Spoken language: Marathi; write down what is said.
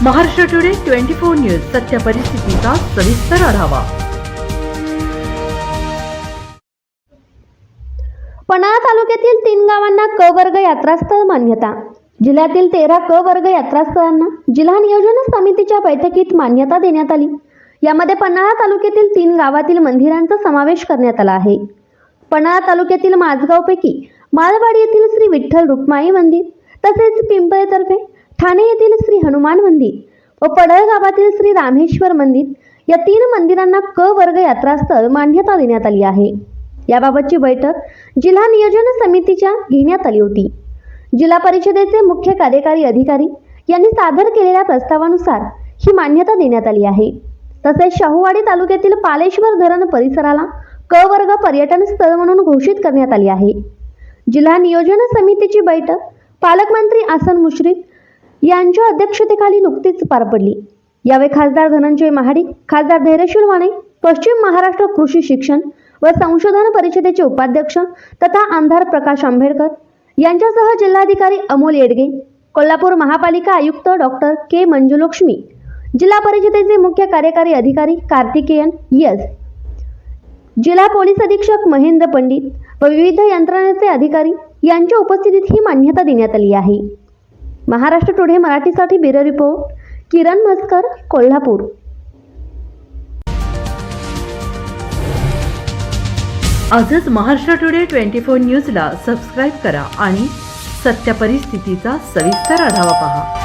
महाराष्ट्र टुडे 24 न्यूज सत्य परिस्थितीचा सविस्तर आढावा। पन्हाळा तालुक्यातील 3 गावांना क वर्ग यात्रास्थळ मान्यता। जिल्ह्यातील 13 क वर्ग यात्रास्थळांना जिल्हा नियोजन समितीच्या बैठकीत मान्यता देण्यात आली। यामध्ये पन्हाळा तालुक्यातील 3 गावातील मंदिरांचा समावेश करण्यात आला आहे। पन्हाळा तालुक्यातील माझगावपैकी माळवाडी येथील श्री विठ्ठल रुक्माई मंदिर, तसेच पिंपळेतर्फे ठाणे येथील श्री हनुमान मंदिर व पडळ गावातील श्री रामेश्वर मंदिर या 3 मंदिरांना क वर्ग यात्रास्थळ मान्यता देण्यात आली आहे। याबाबतची बैठक जिल्हा नियोजन समितीच्या घेण्यात आली होती। जिल्हा परिषदेचे मुख्य कार्यकारी अधिकारी यांनी सादर केलेल्या प्रस्तावानुसार ही मान्यता देण्यात आली आहे। तसेच शाहूवाडी तालुक्यातील पालेश्वर धरण परिसराला क वर्ग पर्यटन स्थळ म्हणून घोषित करण्यात आली आहे। जिल्हा नियोजन समितीची बैठक पालकमंत्री आसन मुश्रीफ यांच्या अध्यक्षतेखाली नुकतीच पार पडली। यावेळी खासदार धनंजय महाडिक, खासदार धैर्यशील वाणे, पश्चिम महाराष्ट्र कृषी शिक्षण व संशोधन परिषदेचे उपाध्यक्ष तथा आमदार प्रकाश आंबेडकर यांच्यासह जिल्हाधिकारी अमोल येडगे, कोल्हापूर महापालिका आयुक्त डॉक्टर के मंजुलक्ष्मी, जिल्हा परिषदेचे मुख्य कार्यकारी अधिकारी कार्तिकेयन एस, जिल्हा पोलीस अधीक्षक महेंद्र पंडित व विविध यंत्रणेचे अधिकारी यांच्या उपस्थितीत ही मान्यता देण्यात आली आहे। महाराष्ट्र टुडे मराठीसाठी ब्युरो रिपोर्ट किरण मस्कर, कोल्हापूर। आजच महाराष्ट्र टुडे 24 न्यूजला सबस्क्राईब करा आणि सत्य परिस्थितीचा सविस्तर आढावा पहा।